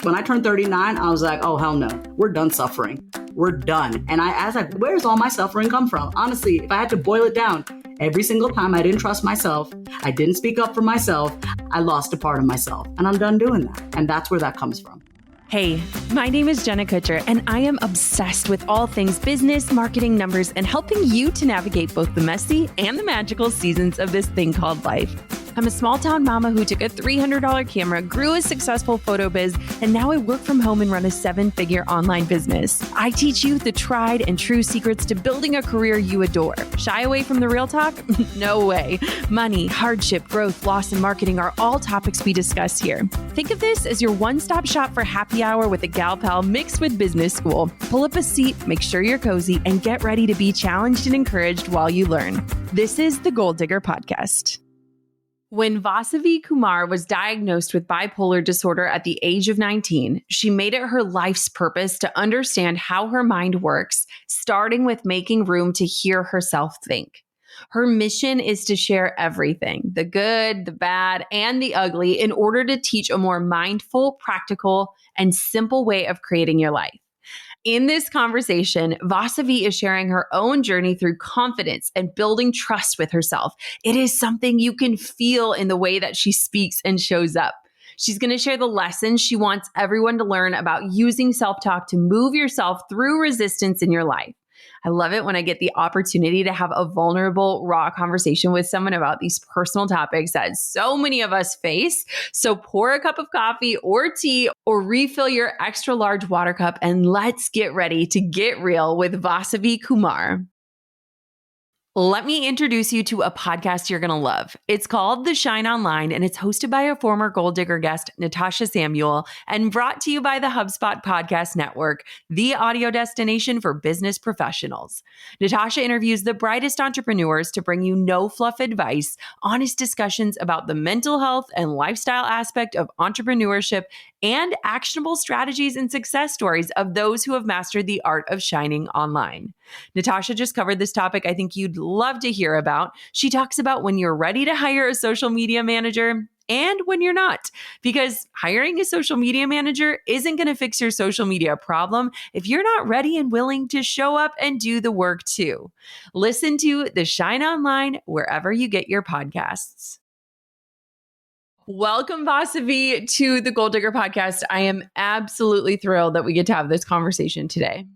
When I turned 39, I was like, oh, hell no, we're done suffering. We're done. And I asked, like, where's all my suffering come from? Honestly, if I had to boil it down, every single time I didn't trust myself, I didn't speak up for myself, I lost a part of myself. And I'm done doing that. And that's where that comes from. Hey, my name is Jenna Kutcher, and I am obsessed with all things business, marketing, numbers, and helping you to navigate both the messy and the magical seasons of this thing called life. I'm a small town mama who took a $300 camera, grew a successful photo biz, and now I work from home and run a 7-figure online business. I teach you the tried and true secrets to building a career you adore. Shy away from the real talk? No way. Money, hardship, growth, loss, and marketing are all topics we discuss here. Think of this as your one-stop shop for happy hour with a gal pal mixed with business school. Pull up a seat, make sure you're cozy, and get ready to be challenged and encouraged while you learn. This is the Gold Digger Podcast. When Vasavi Kumar was diagnosed with bipolar disorder at the age of 19, she made it her life's purpose to understand how her mind works, starting with making room to hear herself think. Her mission is to share everything, the good, the bad, and the ugly, in order to teach a more mindful, practical, and simple way of creating your life. In this conversation, Vasavi is sharing her own journey through confidence and building trust with herself. It is something you can feel in the way that she speaks and shows up. She's going to share the lessons she wants everyone to learn about using self-talk to move yourself through resistance in your life. I love it when I get the opportunity to have a vulnerable, raw conversation with someone about these personal topics that so many of us face. So pour a cup of coffee or tea or refill your extra large water cup and let's get ready to get real with Vasavi Kumar. Let me introduce you to a podcast you're going to love. It's called The Shine Online, and it's hosted by a former Gold Digger guest, Natasha Samuel, and brought to you by the HubSpot Podcast Network, the audio destination for business professionals. Natasha interviews the brightest entrepreneurs to bring you no-fluff advice, honest discussions about the mental health and lifestyle aspect of entrepreneurship, and actionable strategies and success stories of those who have mastered the art of shining online. Natasha just covered this topic I think you'd love to hear about. She talks about when you're ready to hire a social media manager and when you're not, because hiring a social media manager isn't going to fix your social media problem if you're not ready and willing to show up and do the work too. Listen to The Shine Online wherever you get your podcasts. Welcome, Vasavi, to the Gold Digger Podcast. I am absolutely thrilled that we get to have this conversation today.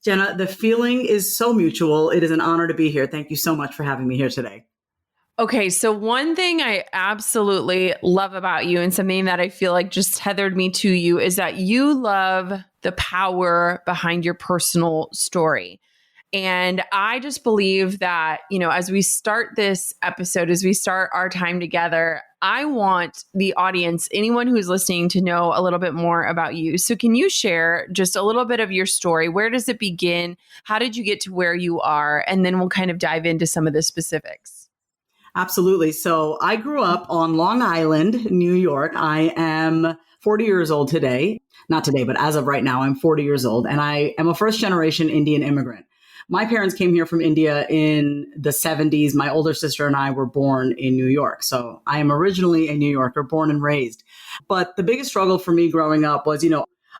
Jenna, the feeling is so mutual. It is an honor to be here. Thank you so much for having me here today. Okay, so one thing I absolutely love about you and something that I feel like just tethered me to you is that you love the power behind your personal story. And I just believe that, as we start this episode, as we start our time together, I want the audience, anyone who's listening, to know a little bit more about you. So can you share just a little bit of your story? Where does it begin? How did you get to where you are? And then we'll kind of dive into some of the specifics. Absolutely. So I grew up on Long Island, New York. I am 40 years old today. Not today, but as of right now, I'm 40 years old. And I am a first-generation Indian immigrant. My parents came here from India in the 70s. My older sister and I were born in New York. So I am originally a New Yorker, born and raised. But the biggest struggle for me growing up was,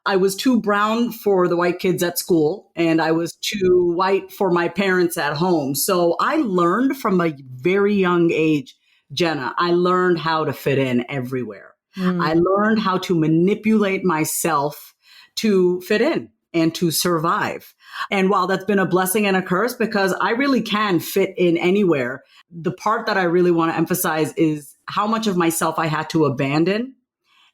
I was too brown for the white kids at school, and I was too white for my parents at home. So I learned from a very young age, Jenna, I learned how to fit in everywhere. I learned how to manipulate myself to fit in and to survive. And while that's been a blessing and a curse, because I really can fit in anywhere, the part that I really want to emphasize is how much of myself I had to abandon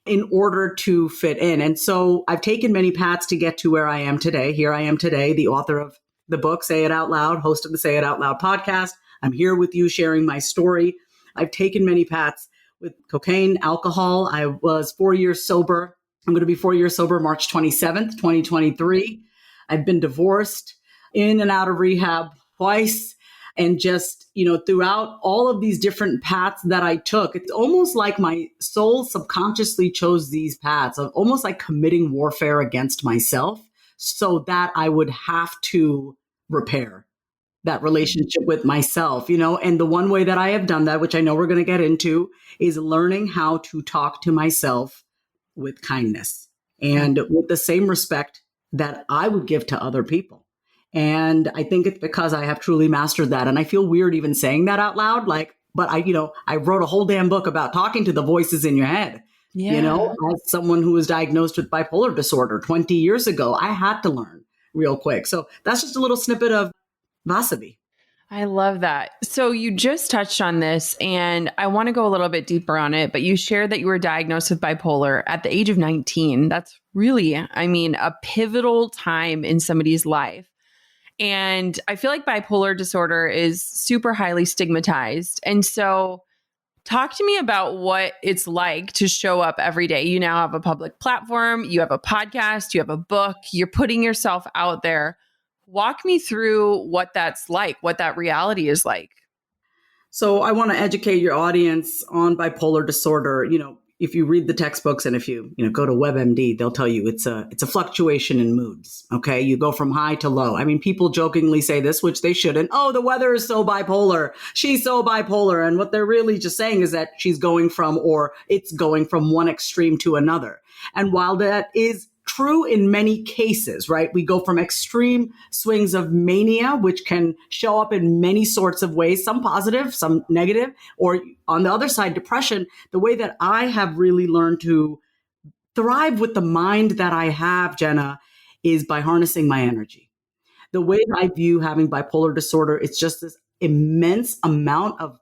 in order to fit in. And so I've taken many paths to get to where I am today. Here I am today, the author of the book, Say It Out Loud, host of the Say It Out Loud podcast. I'm here with you sharing my story. I've taken many paths with cocaine, alcohol. I was 4 years sober. I'm going to be 4 years sober March 27th, 2023. I've been divorced, in and out of rehab twice. And just, throughout all of these different paths that I took, it's almost like my soul subconsciously chose these paths, of almost like committing warfare against myself so that I would have to repair that relationship with myself, and the one way that I have done that, which I know we're going to get into, is learning how to talk to myself with kindness and with the same respect that I would give to other people. And I think it's because I have truly mastered that. And I feel weird even saying that out loud. But I wrote a whole damn book about talking to the voices in your head. Yeah. As someone who was diagnosed with bipolar disorder 20 years ago, I had to learn real quick. So that's just a little snippet of Vasavi. I love that. So you just touched on this, and I want to go a little bit deeper on it, but you shared that you were diagnosed with bipolar at the age of 19. That's really, a pivotal time in somebody's life. And I feel like bipolar disorder is super highly stigmatized. And so talk to me about what it's like to show up every day. You now have a public platform, you have a podcast, you have a book, you're putting yourself out there. Walk me through what that's like, what that reality is like. So I want to educate your audience on bipolar disorder. If you read the textbooks and if you go to WebMD, they'll tell you it's a fluctuation in moods. Okay. You go from high to low. People jokingly say this, which they shouldn't. Oh, the weather is so bipolar. She's so bipolar. And what they're really just saying is that it's going from one extreme to another. And while that is true in many cases, right? We go from extreme swings of mania, which can show up in many sorts of ways, some positive, some negative, or on the other side, depression. The way that I have really learned to thrive with the mind that I have, Jenna, is by harnessing my energy. The way I view having bipolar disorder, it's just this immense amount of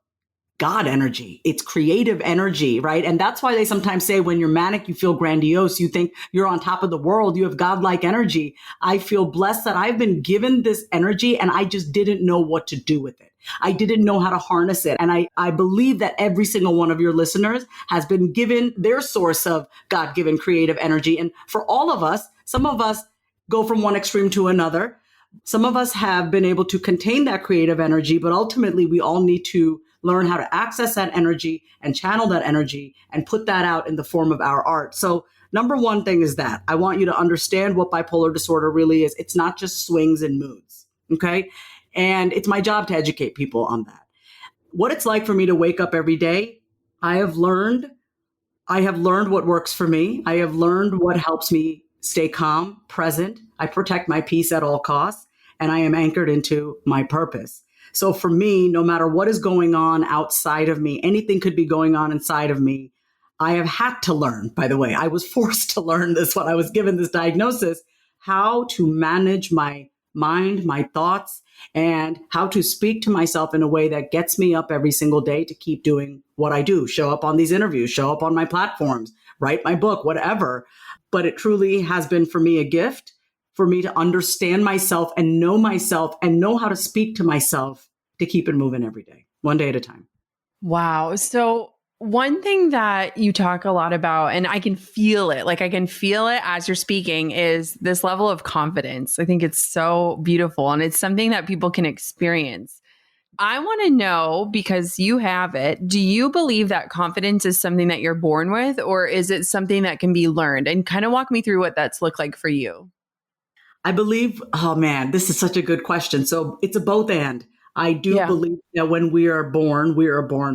God energy. It's creative energy, right? And that's why they sometimes say when you're manic, you feel grandiose. You think you're on top of the world. You have godlike energy. I feel blessed that I've been given this energy and I just didn't know what to do with it. I didn't know how to harness it. And I believe that every single one of your listeners has been given their source of God-given creative energy. And for all of us, some of us go from one extreme to another. Some of us have been able to contain that creative energy, but ultimately we all need to learn how to access that energy and channel that energy and put that out in the form of our art. So number one thing is that I want you to understand what bipolar disorder really is. It's not just swings and moods. Okay. And it's my job to educate people on that. What it's like for me to wake up every day. I have learned what works for me. I have learned what helps me stay calm, present. I protect my peace at all costs, and I am anchored into my purpose. So for me, no matter what is going on outside of me, anything could be going on inside of me. I have had to learn, by the way, I was forced to learn this when I was given this diagnosis, how to manage my mind, my thoughts, and how to speak to myself in a way that gets me up every single day to keep doing what I do, show up on these interviews, show up on my platforms, write my book, whatever. But it truly has been for me a gift for me to understand myself and know how to speak to myself to keep it moving every day, one day at a time. Wow. So one thing that you talk a lot about, and I can feel it, as you're speaking, is this level of confidence. I think it's so beautiful and it's something that people can experience. I want to know, because you have it, do you believe that confidence is something that you're born with, or is it something that can be learned? And kind of walk me through what that's looked like for you. I believe, oh man, this is such a good question. So it's a both and. I do believe that when we are born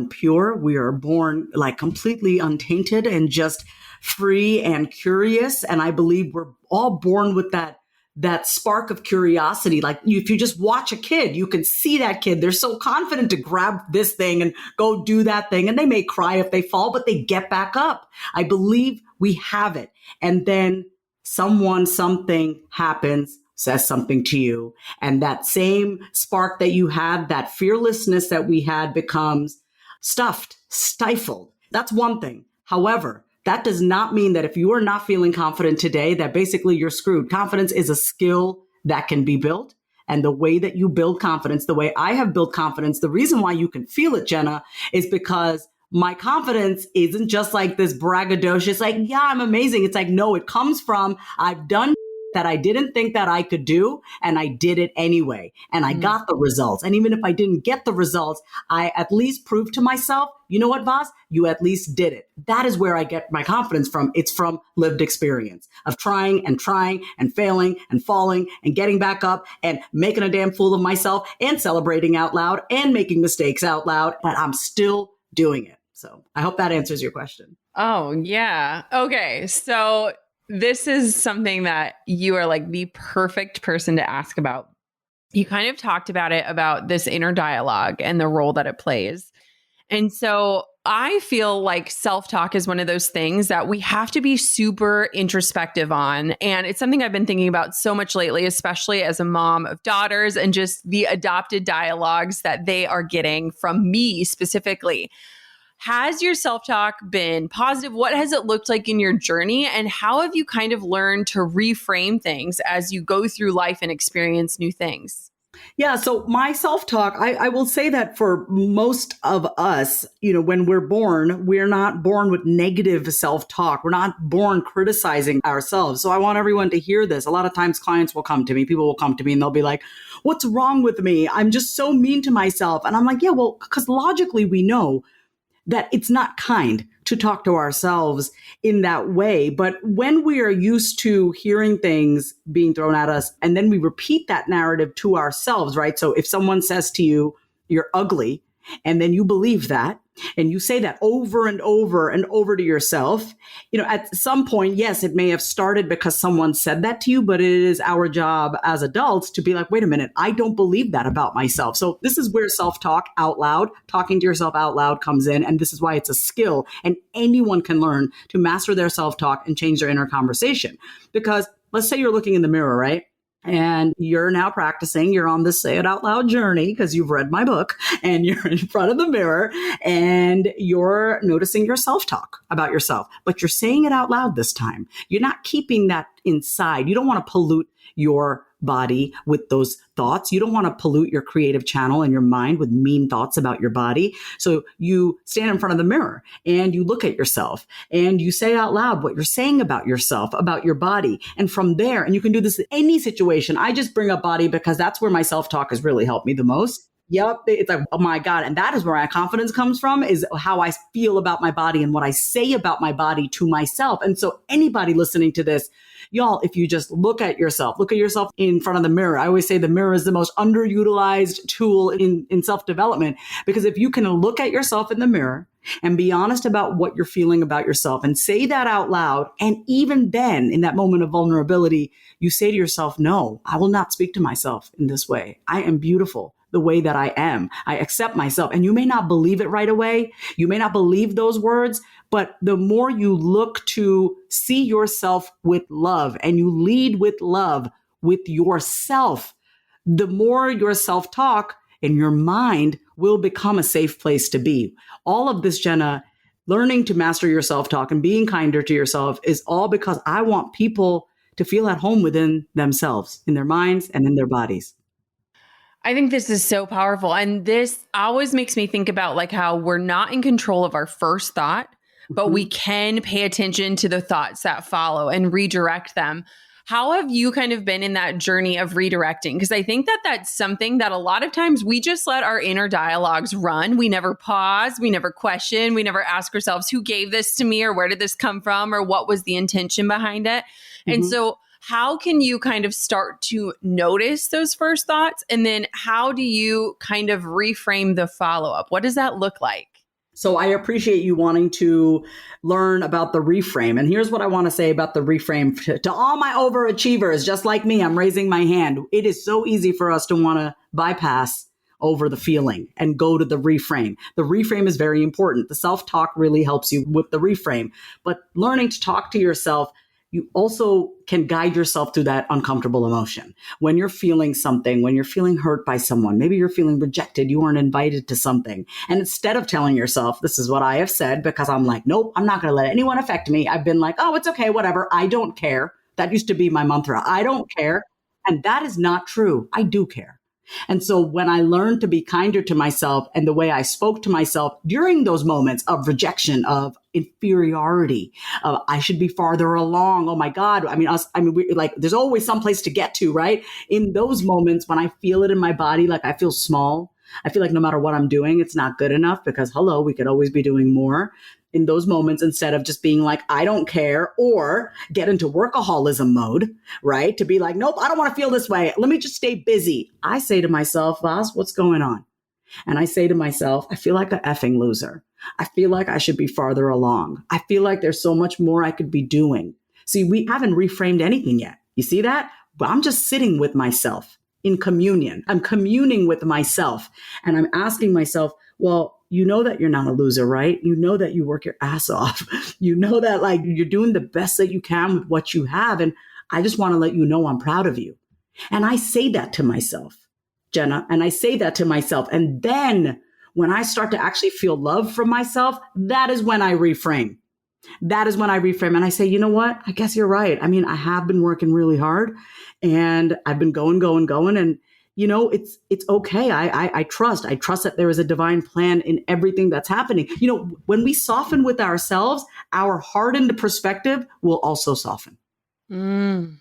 pure. We are born like completely untainted and just free and curious. And I believe we're all born with that spark of curiosity. Like if you just watch a kid, you can see that kid. They're so confident to grab this thing and go do that thing. And they may cry if they fall, but they get back up. I believe we have it. And then something happens, says something to you. And that same spark that you had, that fearlessness that we had becomes stuffed, stifled. That's one thing. However, that does not mean that if you are not feeling confident today, that basically you're screwed. Confidence is a skill that can be built. And the way that you build confidence, the way I have built confidence, the reason why you can feel it, Jenna, is because my confidence isn't just like this braggadocious, like, yeah, I'm amazing. It's like, no, it comes from I've done that I didn't think that I could do, and I did it anyway. And I got the results. And even if I didn't get the results, I at least proved to myself, you know what, Vas? You at least did it. That is where I get my confidence from. It's from lived experience of trying and failing and falling and getting back up and making a damn fool of myself and celebrating out loud and making mistakes out loud, but I'm still doing it. So I hope that answers your question. Oh, yeah. Okay. So This is something that you are like the perfect person to ask about. You kind of talked about it, about this inner dialogue and the role that it plays. And so I feel like self-talk is one of those things that we have to be super introspective on. And it's something I've been thinking about so much lately, especially as a mom of daughters and just the adopted dialogues that they are getting from me specifically. Has your self-talk been positive? What has it looked like in your journey? And how have you kind of learned to reframe things as you go through life and experience new things? Yeah. So my self-talk, I will say that for most of us, when we're not born with negative self-talk. We're not born criticizing ourselves. So I want everyone to hear this. A lot of times clients will come to me, people will come to me and they'll be like, what's wrong with me? I'm just so mean to myself. And I'm like, yeah, well, because logically we know that it's not kind to talk to ourselves in that way. But when we are used to hearing things being thrown at us, and then we repeat that narrative to ourselves, right? So if someone says to you, you're ugly, and then you believe that, and you say that over and over and over to yourself, at some point, yes, it may have started because someone said that to you, but it is our job as adults to be like, wait a minute, I don't believe that about myself. So this is where self-talk out loud, talking to yourself out loud comes in. And this is why it's a skill, and anyone can learn to master their self-talk and change their inner conversation. Because let's say you're looking in the mirror, right? And you're now practicing, you're on this say it out loud journey because you've read my book, and you're in front of the mirror and you're noticing your self-talk about yourself, but you're saying it out loud this time. You're not keeping that inside. You don't want to pollute your body with those thoughts. You don't want to pollute your creative channel and your mind with mean thoughts about your body. So you stand in front of the mirror and you look at yourself and you say out loud what you're saying about yourself, about your body. And from there, and you can do this in any situation. I just bring up body because that's where my self-talk has really helped me the most. Yep. It's like, oh my God. And that is where my confidence comes from, is how I feel about my body and what I say about my body to myself. And so anybody listening to this, y'all, if you just look at yourself in front of the mirror. I always say the mirror is the most underutilized tool in self-development, because if you can look at yourself in the mirror and be honest about what you're feeling about yourself and say that out loud. And even then, in that moment of vulnerability, you say to yourself, no, I will not speak to myself in this way. I am beautiful the way that I am. I accept myself. And you may not believe it right away. You may not believe those words, but the more you look to see yourself with love and you lead with love with yourself, the more your self-talk and your mind will become a safe place to be. All of this, Jenna, learning to master your self-talk and being kinder to yourself, is all because I want people to feel at home within themselves, in their minds and in their bodies. I think this is so powerful. And this always makes me think about like how we're not in control of our first thought, but we can pay attention to the thoughts that follow and redirect them. How have you kind of been in that journey of redirecting? Because I think that that's something that a lot of times we just let our inner dialogues run. We never pause. We never question. We never ask ourselves, who gave this to me, or where did this come from, or what was the intention behind it? And so how can you kind of start to notice those first thoughts? And then how do you kind of reframe the follow-up? What does that look like? So I appreciate you wanting to learn about the reframe. And here's what I want to say about the reframe to all my overachievers, just like me. I'm raising my hand. It is so easy for us to want to bypass over the feeling and go to the reframe. The reframe is very important. The self-talk really helps you with the reframe. But learning to talk to yourself, you also can guide yourself through that uncomfortable emotion. When you're feeling something, when you're feeling hurt by someone, maybe you're feeling rejected, you weren't invited to something. And instead of telling yourself, this is what I have said, because I'm like, nope, I'm not going to let anyone affect me. I've been like, oh, it's okay, whatever. I don't care. That used to be my mantra. I don't care. And that is not true. I do care. And so when I learned to be kinder to myself and the way I spoke to myself during those moments of rejection, of inferiority, of I should be farther along. Oh my God. There's always some place to get to, right? In those moments when I feel it in my body, like I feel small, I feel like no matter what I'm doing, it's not good enough, because hello, we could always be doing more. In those moments, instead of just being like, I don't care, or get into workaholism mode, right? To be like, nope, I don't want to feel this way. Let me just stay busy. I say to myself, Vas, what's going on? And I say to myself, I feel like an effing loser. I feel like I should be farther along. I feel like there's so much more I could be doing. See, we haven't reframed anything yet. You see that? But I'm just sitting with myself in communion. I'm communing with myself and I'm asking myself, well, you know that you're not a loser, right? You know that you work your ass off. You know that like you're doing the best that you can with what you have. And I just want to let you know I'm proud of you. And I say that to myself, Jenna, and I say that to myself. And then when I start to actually feel love from myself, that is when I reframe. That is when I reframe and I say, you know what? I guess you're right. I mean, I have been working really hard and I've been going. And you know, it's okay. I trust that there is a divine plan in everything that's happening. You know, when we soften with ourselves, our hardened perspective will also soften. Mm.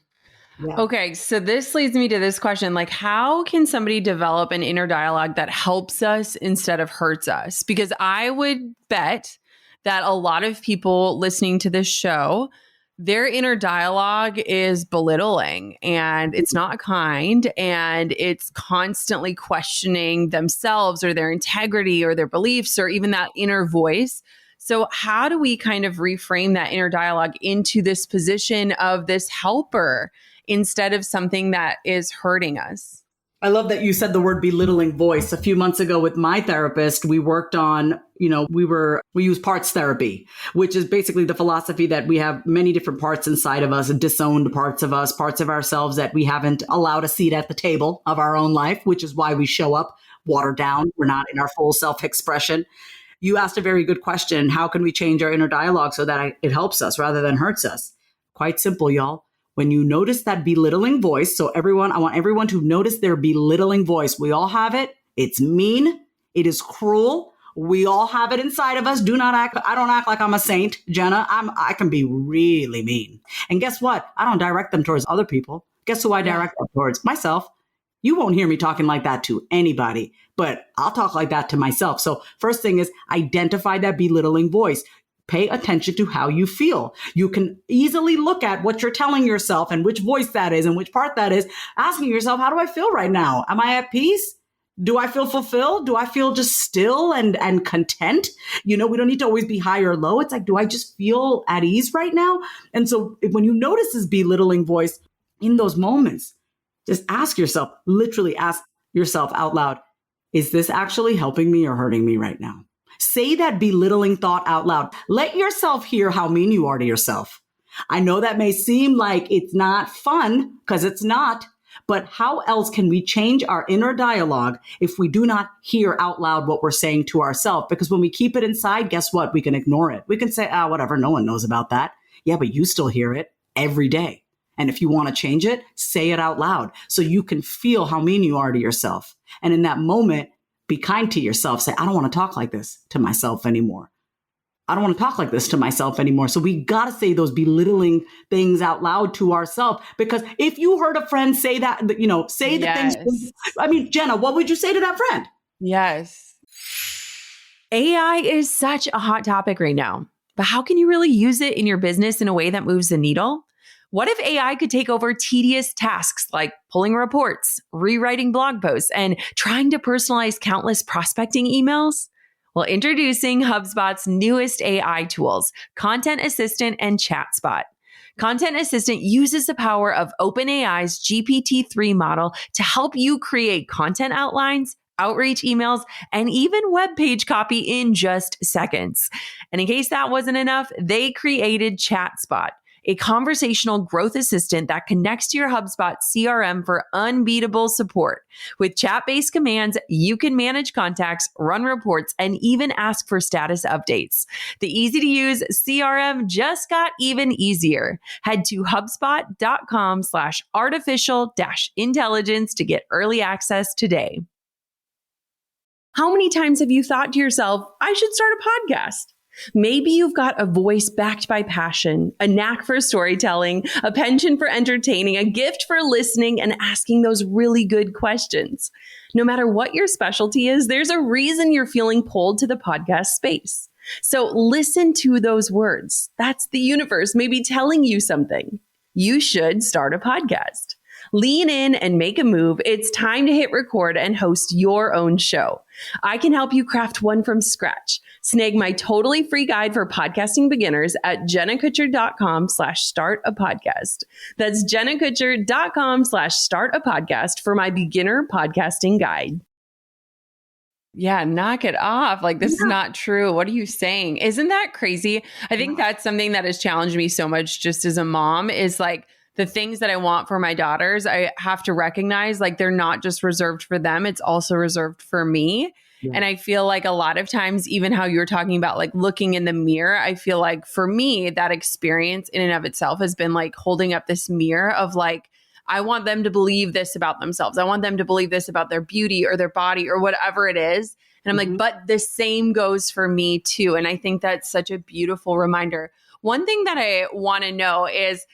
Yeah. Okay, so this leads me to this question. Like, how can somebody develop an inner dialogue that helps us instead of hurts us? Because I would bet that a lot of people listening to this show, their inner dialogue is belittling and it's not kind and it's constantly questioning themselves or their integrity or their beliefs or even that inner voice. So how do we kind of reframe that inner dialogue into this position of this helper instead of something that is hurting us? I love that you said the word belittling voice. A few months ago with my therapist, we worked on, we use parts therapy, which is basically the philosophy that we have many different parts inside of us, disowned parts of us, parts of ourselves that we haven't allowed a seat at the table of our own life, which is why we show up watered down. We're not in our full self-expression. You asked a very good question. How can we change our inner dialogue so that it helps us rather than hurts us? Quite simple, y'all. When you notice that belittling voice, I want everyone to notice their belittling voice. We all have it. It's mean. It is cruel. We all have it inside of us. I don't act like I'm a saint, Jenna. I can be really mean. And guess what? I don't direct them towards other people. Guess who I direct them towards? Myself. You won't hear me talking like that to anybody, but I'll talk like that to myself. So first thing is identify that belittling voice. Pay attention to how you feel. You can easily look at what you're telling yourself and which voice that is and which part that is, asking yourself, how do I feel right now? Am I at peace? Do I feel fulfilled? Do I feel just still and content? You know, we don't need to always be high or low. It's like, do I just feel at ease right now? And so when you notice this belittling voice in those moments, just literally ask yourself out loud, is this actually helping me or hurting me right now? Say that belittling thought out loud. Let yourself hear how mean you are to yourself. I know that may seem like it's not fun, because it's not, but how else can we change our inner dialogue if we do not hear out loud what we're saying to ourselves? Because when we keep it inside, guess what? We can ignore it. We can say, whatever, no one knows about that. Yeah, but you still hear it every day. And if you want to change it, say it out loud so you can feel how mean you are to yourself. And in that moment, be kind to yourself. Say, I don't want to talk like this to myself anymore. I don't want to talk like this to myself anymore. So we got to say those belittling things out loud to ourselves, because if you heard a friend say that, say the things. I mean, Jenna, what would you say to that friend? Yes. AI is such a hot topic right now, but how can you really use it in your business in a way that moves the needle? What if AI could take over tedious tasks like pulling reports, rewriting blog posts, and trying to personalize countless prospecting emails? Well, introducing HubSpot's newest AI tools, Content Assistant and ChatSpot. Content Assistant uses the power of OpenAI's GPT-3 model to help you create content outlines, outreach emails, and even web page copy in just seconds. And in case that wasn't enough, they created ChatSpot, a conversational growth assistant that connects to your HubSpot CRM for unbeatable support. With chat-based commands, you can manage contacts, run reports, and even ask for status updates. The easy-to-use CRM just got even easier. Head to HubSpot.com/artificial-intelligence to get early access today. How many times have you thought to yourself, I should start a podcast? Maybe you've got a voice backed by passion, a knack for storytelling, a penchant for entertaining, a gift for listening and asking those really good questions. No matter what your specialty is, there's a reason you're feeling pulled to the podcast space. So listen to those words. That's the universe maybe telling you something. You should start a podcast. Lean in and make a move. It's time to hit record and host your own show. I can help you craft one from scratch. Snag my totally free guide for podcasting beginners at jennakutcher.com/start a podcast. That's jennakutcher.com/start a podcast for my beginner podcasting guide. Yeah, knock it off. Like, this is not true. What are you saying? Isn't that crazy? I think that's something that has challenged me so much just as a mom is like the things that I want for my daughters, I have to recognize like they're not just reserved for them. It's also reserved for me. Yeah. And I feel like a lot of times, even how you were talking about like looking in the mirror, I feel like for me, that experience in and of itself has been like holding up this mirror of like, I want them to believe this about themselves. I want them to believe this about their beauty or their body or whatever it is. And I'm like, but the same goes for me too. And I think that's such a beautiful reminder. One thing that I want to know is,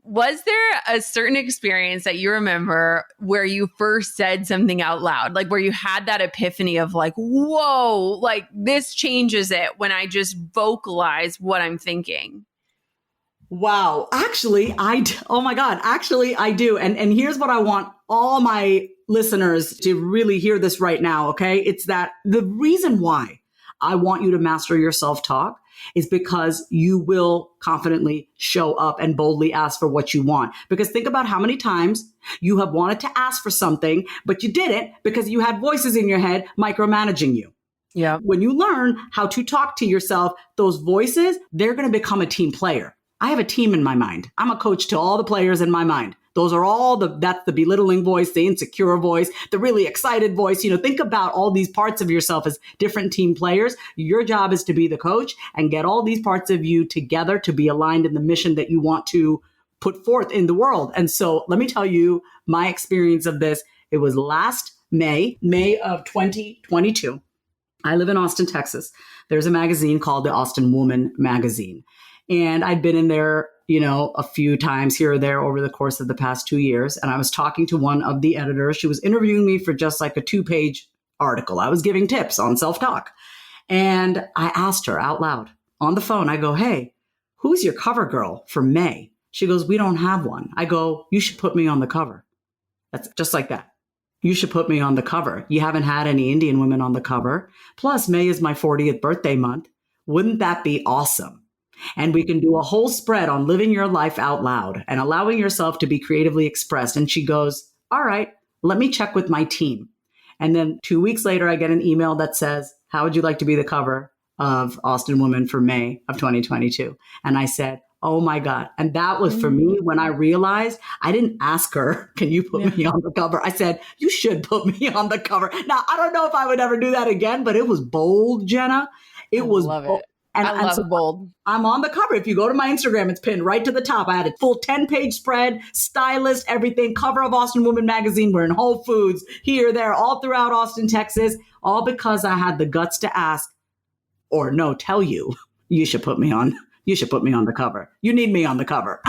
was there a certain experience that you remember where you first said something out loud, like where you had that epiphany of like, whoa, like this changes it when I just vocalize what I'm thinking? Wow. Actually, oh my God, actually I do. And here's what I want all my listeners to really hear this right now. Okay. It's that the reason why I want you to master your self-talk is because you will confidently show up and boldly ask for what you want. Because think about how many times you have wanted to ask for something, but you didn't because you had voices in your head micromanaging you. Yeah. When you learn how to talk to yourself, those voices, they're going to become a team player. I have a team in my mind. I'm a coach to all the players in my mind. Those are all that's the belittling voice, the insecure voice, the really excited voice. Think about all these parts of yourself as different team players. Your job is to be the coach and get all these parts of you together to be aligned in the mission that you want to put forth in the world. And so let me tell you my experience of this. It was last May of 2022. I live in Austin, Texas. There's a magazine called the Austin Woman magazine. And I'd been in there, a few times here or there over the course of the past 2 years. And I was talking to one of the editors. She was interviewing me for just like a 2-page article. I was giving tips on self-talk. And I asked her out loud on the phone, I go, hey, who's your cover girl for May? She goes, we don't have one. I go, you should put me on the cover. That's just like that. You should put me on the cover. You haven't had any Indian women on the cover. Plus, May is my 40th birthday month. Wouldn't that be awesome? And we can do a whole spread on living your life out loud and allowing yourself to be creatively expressed. And she goes, all right, let me check with my team. And then 2 weeks later, I get an email that says, how would you like to be the cover of Austin Woman for May of 2022? And I said, oh my God. And that was for me when I realized I didn't ask her, can you put me on the cover? I said, you should put me on the cover. Now, I don't know if I would ever do that again, but it was bold, Jenna. It was love it. And, I love bold. I'm on the cover. If you go to my Instagram, it's pinned right to the top. I had a full 10-page spread, stylist, everything, cover of Austin Woman magazine. We're in Whole Foods, here, there, all throughout Austin, Texas, all because I had the guts to ask, or no, tell you, you should put me on the cover. You need me on the cover.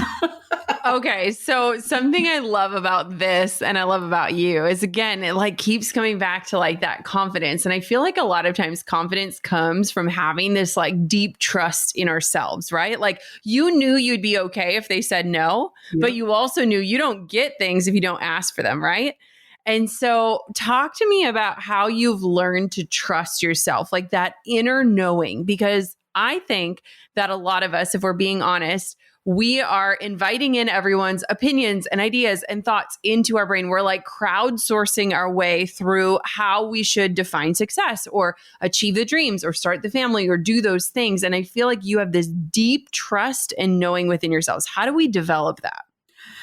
Okay. So something I love about this and I love about you is, again, it like keeps coming back to like that confidence. And I feel like a lot of times confidence comes from having this like deep trust in ourselves, right? Like you knew you'd be okay if they said no, but you also knew you don't get things if you don't ask for them, right? And so talk to me about how you've learned to trust yourself, like that inner knowing, because I think that a lot of us, if we're being honest, we are inviting in everyone's opinions and ideas and thoughts into our brain. We're like crowdsourcing our way through how we should define success or achieve the dreams or start the family or do those things. And I feel like you have this deep trust and knowing within yourselves. How do we develop that?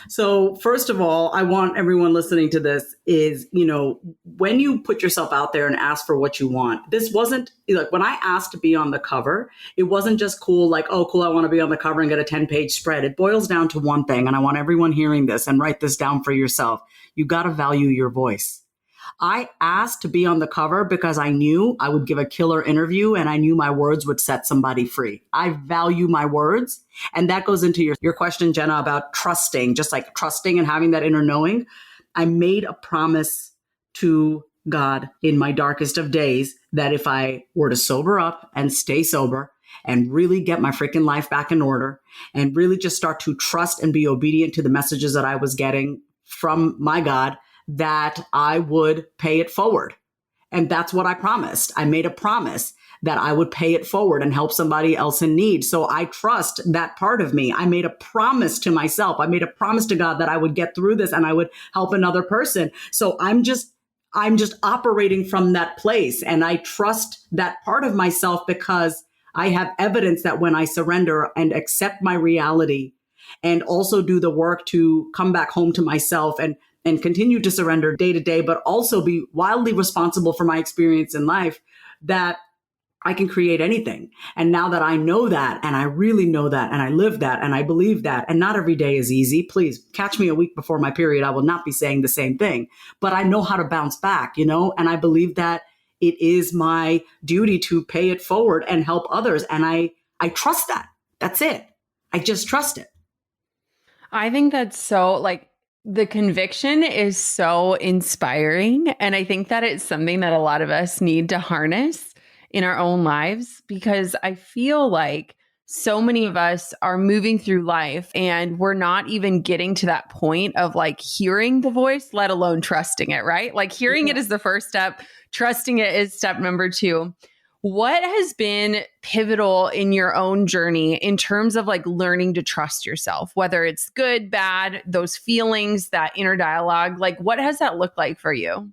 So first of all, I want everyone listening to this is, when you put yourself out there and ask for what you want, this wasn't like when I asked to be on the cover, it wasn't just cool, like, oh, cool, I want to be on the cover and get a 10-page spread. It boils down to one thing. And I want everyone hearing this and write this down for yourself. You got to value your voice. I asked to be on the cover because I knew I would give a killer interview and I knew my words would set somebody free. I value my words. And that goes into your question, Jenna, about trusting, just like trusting and having that inner knowing. I made a promise to God in my darkest of days that if I were to sober up and stay sober and really get my freaking life back in order and really just start to trust and be obedient to the messages that I was getting from my God that I would pay it forward. And that's what I promised. I made a promise that I would pay it forward and help somebody else in need. So I trust that part of me. I made a promise to myself. I made a promise to God that I would get through this and I would help another person. So I'm just operating from that place. And I trust that part of myself because I have evidence that when I surrender and accept my reality and also do the work to come back home to myself and continue to surrender day to day, but also be wildly responsible for my experience in life, that I can create anything. And now that I know that, and I really know that, and I live that, and I believe that, and not every day is easy. Please catch me a week before my period. I will not be saying the same thing, but I know how to bounce back, and I believe that it is my duty to pay it forward and help others. And I trust that. That's it. I just trust it. I think that's so the conviction is so inspiring. And I think that it's something that a lot of us need to harness in our own lives, because I feel like so many of us are moving through life and we're not even getting to that point of hearing the voice, let alone trusting it, right? Hearing it is the first step. Trusting it is step number 2. What has been pivotal in your own journey in terms of learning to trust yourself, whether it's good, bad, those feelings, that inner dialogue? What has that looked like for you?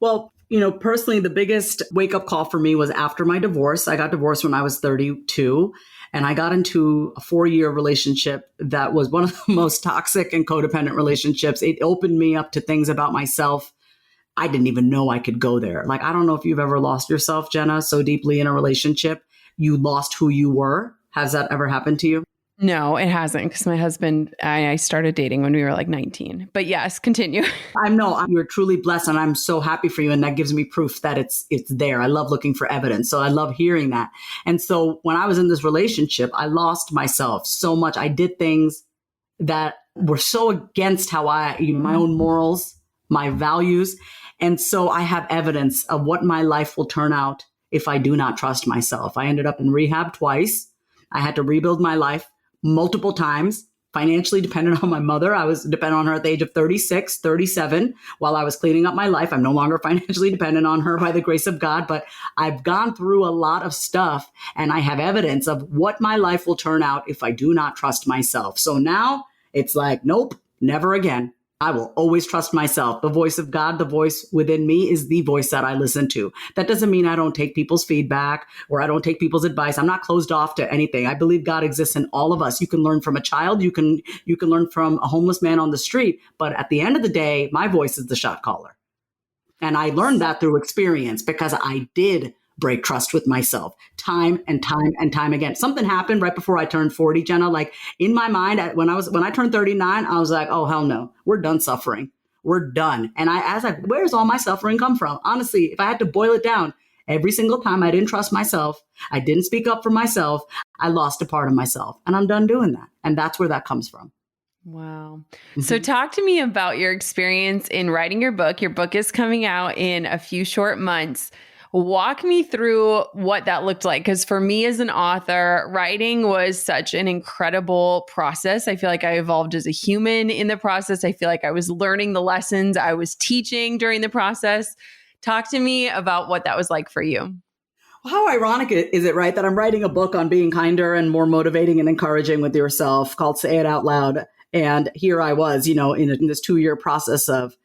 Well, personally, the biggest wake up call for me was after my divorce. I got divorced when I was 32, and I got into a 4-year relationship that was one of the most toxic and codependent relationships. It opened me up to things about myself I didn't even know I could go there. I don't know if you've ever lost yourself, Jenna, so deeply in a relationship, you lost who you were. Has that ever happened to you? No, it hasn't, because my husband and I started dating when we were 19. But yes, continue. I know you're truly blessed, and I'm so happy for you. And that gives me proof that it's there. I love looking for evidence. So I love hearing that. And so when I was in this relationship, I lost myself so much. I did things that were so against how my own morals, my values. And so I have evidence of what my life will turn out if I do not trust myself. I ended up in rehab twice. I had to rebuild my life multiple times, financially dependent on my mother. I was dependent on her at the age of 36, 37, while I was cleaning up my life. I'm no longer financially dependent on her by the grace of God, but I've gone through a lot of stuff, and I have evidence of what my life will turn out if I do not trust myself. So now it's nope, never again. I will always trust myself. The voice of God, the voice within me, is the voice that I listen to. That doesn't mean I don't take people's feedback or I don't take people's advice. I'm not closed off to anything. I believe God exists in all of us. You can learn from a child. You can learn from a homeless man on the street. But at the end of the day, my voice is the shot caller. And I learned that through experience, because I did break trust with myself time and time and time again. Something happened right before I turned 40, Jenna. In my mind, when I turned 39, I was like, oh, hell no, we're done suffering. We're done. And I was like, where's all my suffering come from? Honestly, if I had to boil it down, every single time I didn't trust myself, I didn't speak up for myself, I lost a part of myself. And I'm done doing that. And that's where that comes from. Wow. So talk to me about your experience in writing your book. Your book is coming out in a few short months. Walk me through what that looked like. Because for me as an author, writing was such an incredible process. I feel like I evolved as a human in the process. I feel like I was learning the lessons I was teaching during the process. Talk to me about what that was like for you. How ironic is it, right, that I'm writing a book on being kinder and more motivating and encouraging with yourself called Say It Out Loud. And here I was, in this 2-year process of,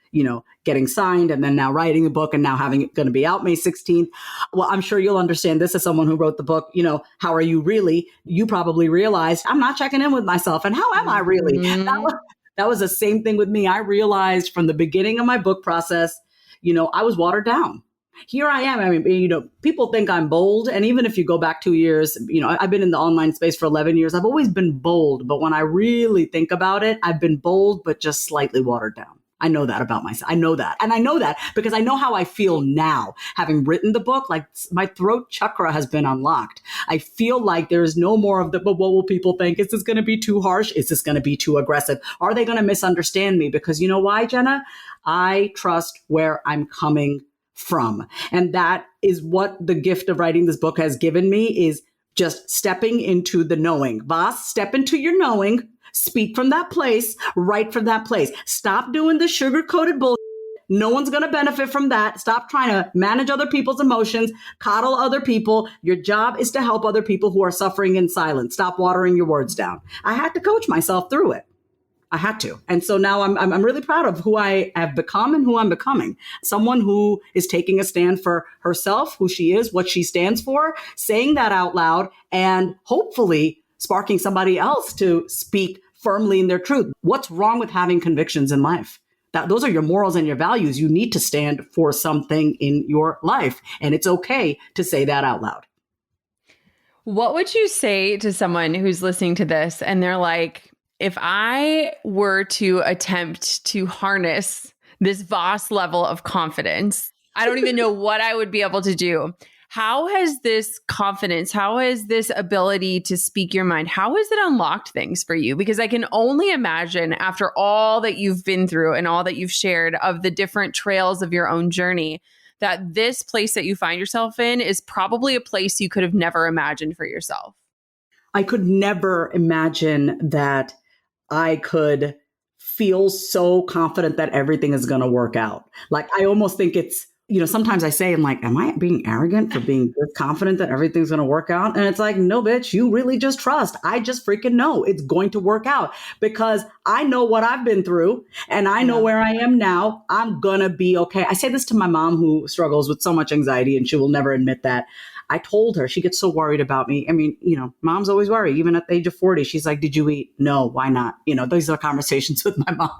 getting signed and then now writing a book and now having it going to be out May 16th. Well, I'm sure you'll understand this as someone who wrote the book. How are you really? You probably realized I'm not checking in with myself. And how am I really? That was the same thing with me. I realized from the beginning of my book process, I was watered down. Here I am. I mean, people think I'm bold. And even if you go back 2 years, I've been in the online space for 11 years. I've always been bold. But when I really think about it, I've been bold, but just slightly watered down. I know that about myself. I know that. And I know that because I know how I feel now, having written the book. My throat chakra has been unlocked. I feel like there is no more of but what will people think? Is this going to be too harsh? Is this going to be too aggressive? Are they going to misunderstand me? Because you know why, Jenna? I trust where I'm coming from. And that is what the gift of writing this book has given me, is just stepping into the knowing. Vas, step into your knowing. Speak from that place, write from that place. Stop doing the sugar-coated bullshit. No one's going to benefit from that. Stop trying to manage other people's emotions, coddle other people. Your job is to help other people who are suffering in silence. Stop watering your words down. I had to coach myself through it. I had to. And so now I'm really proud of who I have become and who I'm becoming. Someone who is taking a stand for herself, who she is, what she stands for, saying that out loud, and hopefully sparking somebody else to speak firmly in their truth. What's wrong with having convictions in life? Those are your morals and your values. You need to stand for something in your life. And it's okay to say that out loud. What would you say to someone who's listening to this and they're like, if I were to attempt to harness this vast level of confidence, I don't even know what I would be able to do. How has this confidence, how has this ability to speak your mind, how has it unlocked things for you? Because I can only imagine after all that you've been through and all that you've shared of the different trails of your own journey, that this place that you find yourself in is probably a place you could have never imagined for yourself. I could never imagine that I could feel so confident that everything is going to work out. Like, I almost think it's, sometimes I say, I'm like, am I being arrogant for being this confident that everything's going to work out? And it's like, no, bitch, you really just trust. I just freaking know it's going to work out because I know what I've been through and I know where I am now. I'm going to be okay. I say this to my mom who struggles with so much anxiety and she will never admit that. I told her, she gets so worried about me. I mean, moms always worry, even at the age of 40. She's like, did you eat? No, why not? These are conversations with my mom.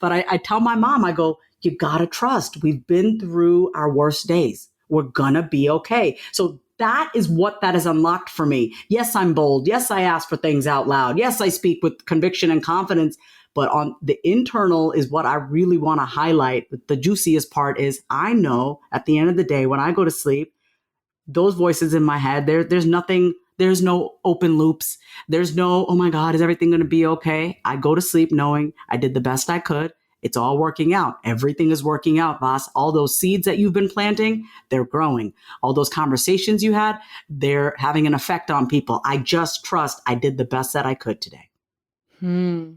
But I tell my mom, I go, you gotta trust. We've been through our worst days. We're gonna be okay. So that is what that has unlocked for me. Yes, I'm bold. Yes, I ask for things out loud. Yes, I speak with conviction and confidence. But on the internal is what I really want to highlight. The juiciest part is I know at the end of the day, when I go to sleep, those voices in my head, there's nothing, there's no open loops. There's no, oh my God, is everything going to be okay? I go to sleep knowing I did the best I could. It's all working out. Everything is working out, boss. All those seeds that you've been planting, they're growing. All those conversations you had, they're having an effect on people. I just trust I did the best that I could today.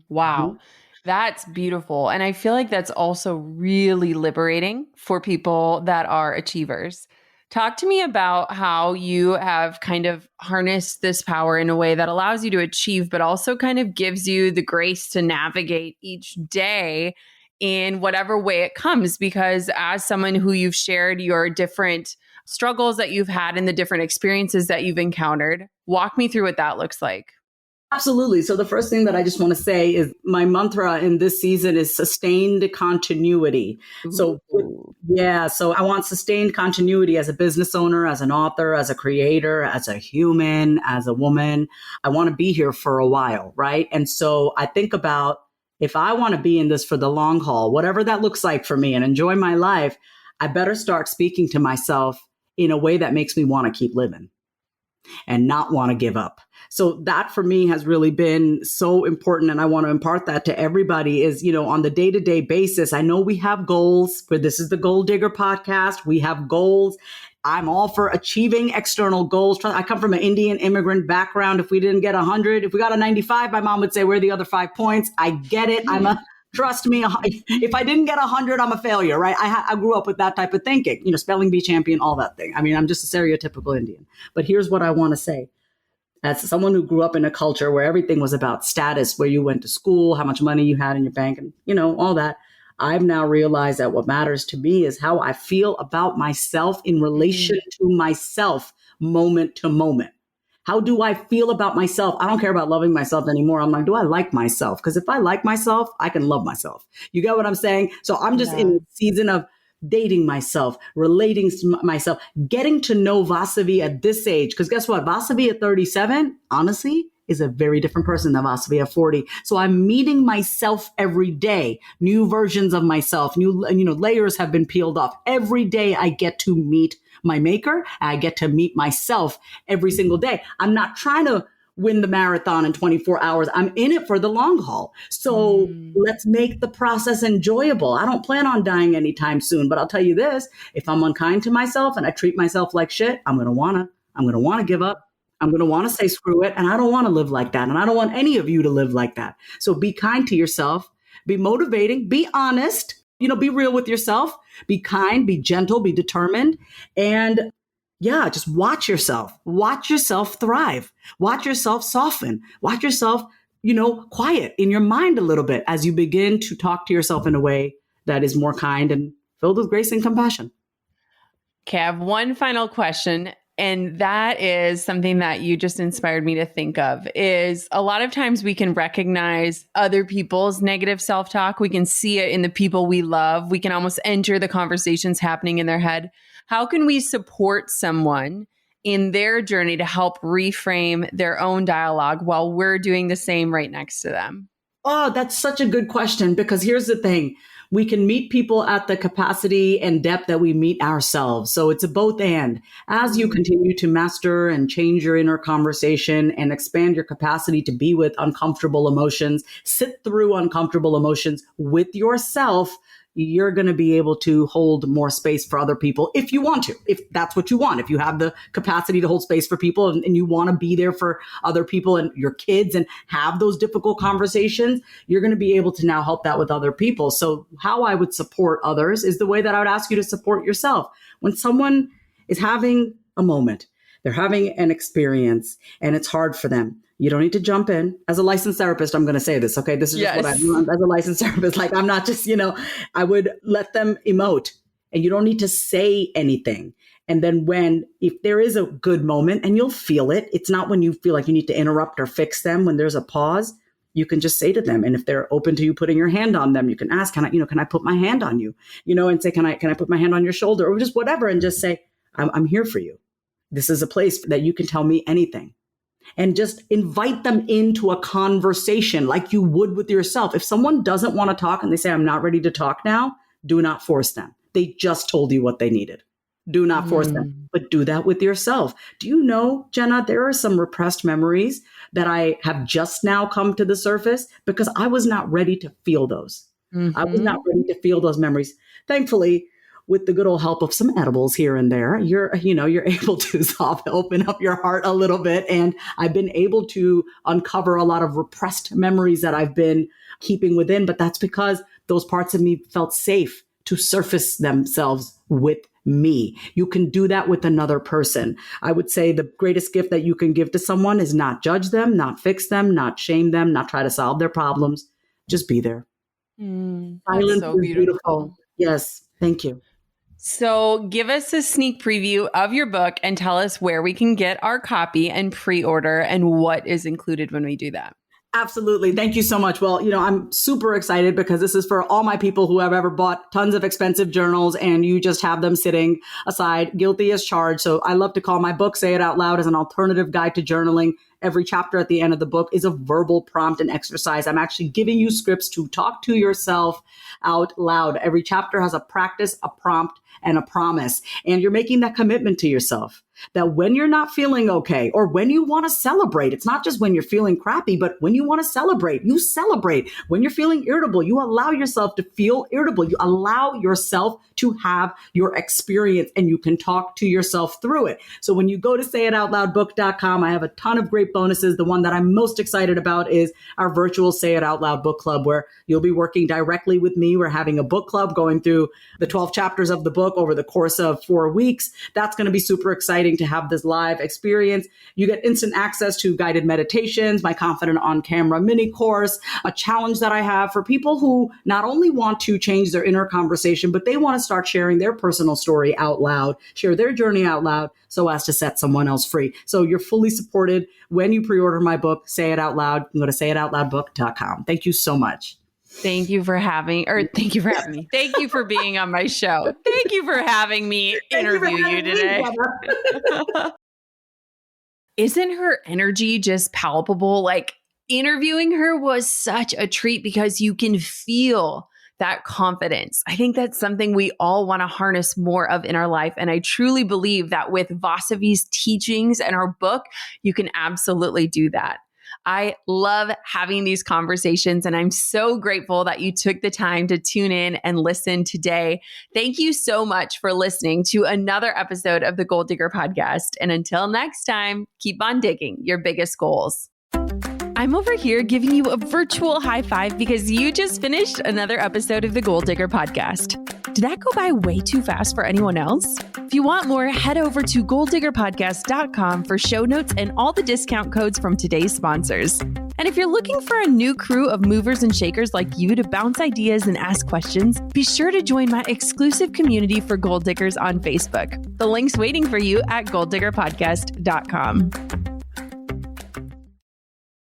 Wow. That's beautiful. And I feel like that's also really liberating for people that are achievers. Talk to me about how you have kind of harnessed this power in a way that allows you to achieve, but also kind of gives you the grace to navigate each day in whatever way it comes. Because as someone who you've shared your different struggles that you've had and the different experiences that you've encountered, walk me through what that looks like. Absolutely. So the first thing that I just want to say is my mantra in this season is sustained continuity. So I want sustained continuity as a business owner, as an author, as a creator, as a human, as a woman. I want to be here for a while, right? And so I think about if I want to be in this for the long haul, whatever that looks like for me and enjoy my life, I better start speaking to myself in a way that makes me want to keep living and not want to give up. So that for me has really been so important. And I want to impart that to everybody is, on the day-to-day basis, I know we have goals, but this is the Goal Digger podcast. We have goals. I'm all for achieving external goals. I come from an Indian immigrant background. If we didn't get 100, if we got a 95, my mom would say, where are the other 5 points? I get it. Trust me, if I didn't get 100, I'm a failure, right? I grew up with that type of thinking, spelling bee champion, all that thing. I mean, I'm just a stereotypical Indian. But here's what I want to say. As someone who grew up in a culture where everything was about status, where you went to school, how much money you had in your bank, and, all that, I've now realized that what matters to me is how I feel about myself in relation to myself moment to moment. How do I feel about myself? I don't care about loving myself anymore. I'm like, do I like myself? Because if I like myself, I can love myself. You get what I'm saying? So I'm just in a season of dating myself, relating to myself, getting to know Vasavi at this age. Because guess what? Vasavi at 37, honestly, is a very different person than Vasavi at 40. So I'm meeting myself every day. New versions of myself, new, layers have been peeled off. Every day I get to meet my maker. I get to meet myself every single day. I'm not trying to win the marathon in 24 hours. I'm in it for the long haul. So let's make the process enjoyable. I don't plan on dying anytime soon, but I'll tell you this, if I'm unkind to myself and I treat myself like shit, I'm going to want to give up. I'm going to want to say screw it. And I don't want to live like that. And I don't want any of you to live like that. So be kind to yourself, be motivating, be honest, be real with yourself, be kind, be gentle, be determined. And yeah, just watch yourself thrive, watch yourself soften, watch yourself, quiet in your mind a little bit as you begin to talk to yourself in a way that is more kind and filled with grace and compassion. Okay, I have one final question. And that is something that you just inspired me to think of is a lot of times we can recognize other people's negative self-talk. We can see it in the people we love. We can almost enter the conversations happening in their head. How can we support someone in their journey to help reframe their own dialogue while we're doing the same right next to them? Oh, that's such a good question, because here's the thing. We can meet people at the capacity and depth that we meet ourselves. So it's a both and. As you continue to master and change your inner conversation and expand your capacity to be with uncomfortable emotions, sit through uncomfortable emotions with yourself, you're going to be able to hold more space for other people if you want to, if that's what you want. If you have the capacity to hold space for people and you want to be there for other people and your kids and have those difficult conversations, you're going to be able to now help that with other people. So how I would support others is the way that I would ask you to support yourself. When someone is having a moment, they're having an experience and it's hard for them, you don't need to jump in. As a licensed therapist, I'm going to say this, okay? This is just what I do as a licensed therapist. Like, I'm not just, I would let them emote and you don't need to say anything. And then if there is a good moment and you'll feel it, it's not when you feel like you need to interrupt or fix them. When there's a pause, you can just say to them. And if they're open to you putting your hand on them, you can ask, can I put my hand on you? And say, can I put my hand on your shoulder or just whatever? And just say, I'm here for you. This is a place that you can tell me anything. And just invite them into a conversation like you would with yourself. If someone doesn't want to talk and they say, I'm not ready to talk now, do not force them. They just told you what they needed. Do not force them, but do that with yourself. Do you know, Jenna, there are some repressed memories that I have just now come to the surface because I was not ready to feel those. I was not ready to feel those memories. Thankfully, with the good old help of some edibles here and there, you're able to open up your heart a little bit. And I've been able to uncover a lot of repressed memories that I've been keeping within. But that's because those parts of me felt safe to surface themselves with me. You can do that with another person. I would say the greatest gift that you can give to someone is not judge them, not fix them, not shame them, not try to solve their problems. Just be there. Silence so is beautiful. Yes. Thank you. So give us a sneak preview of your book and tell us where we can get our copy and pre-order and what is included when we do that. Absolutely. Thank you so much. Well, I'm super excited because this is for all my people who have ever bought tons of expensive journals and you just have them sitting aside, guilty as charged. So I love to call my book, Say It Out Loud, as an alternative guide to journaling. Every chapter at the end of the book is a verbal prompt and exercise. I'm actually giving you scripts to talk to yourself out loud. Every chapter has a practice, a prompt, and a promise. And you're making that commitment to yourself that when you're not feeling okay or when you want to celebrate, it's not just when you're feeling crappy, but when you want to celebrate, you celebrate. When you're feeling irritable, you allow yourself to feel irritable. You allow yourself to have your experience and you can talk to yourself through it. So when you go to sayitoutloudbook.com, I have a ton of great bonuses. The one that I'm most excited about is our virtual Say It Out Loud book club, where you'll be working directly with me. We're having a book club going through the 12 chapters of the book over the course of 4 weeks. That's going to be super exciting to have this live experience. You get instant access to guided meditations, my Confident on Camera mini course, a challenge that I have for people who not only want to change their inner conversation, but they want to start sharing their personal story out loud, share their journey out loud so as to set someone else free. So you're fully supported when you pre-order my book, Say It Out Loud. You can go to sayitoutloudbook.com. Thank you so much. Thank you for having me. Thank you for being on my show. Thank you for having me interview you today. Isn't her energy just palpable? Like, interviewing her was such a treat because you can feel that confidence. I think that's something we all want to harness more of in our life. And I truly believe that with Vasavi's teachings and our book, you can absolutely do that. I love having these conversations, and I'm so grateful that you took the time to tune in and listen today. Thank you so much for listening to another episode of the Goal Digger Podcast. And until next time, keep on digging your biggest goals. I'm over here giving you a virtual high five because you just finished another episode of the Goal Digger Podcast. Did that go by way too fast for anyone else? If you want more, head over to goaldiggerpodcast.com for show notes and all the discount codes from today's sponsors. And if you're looking for a new crew of movers and shakers like you to bounce ideas and ask questions, be sure to join my exclusive community for Goal Diggers on Facebook. The link's waiting for you at goaldiggerpodcast.com.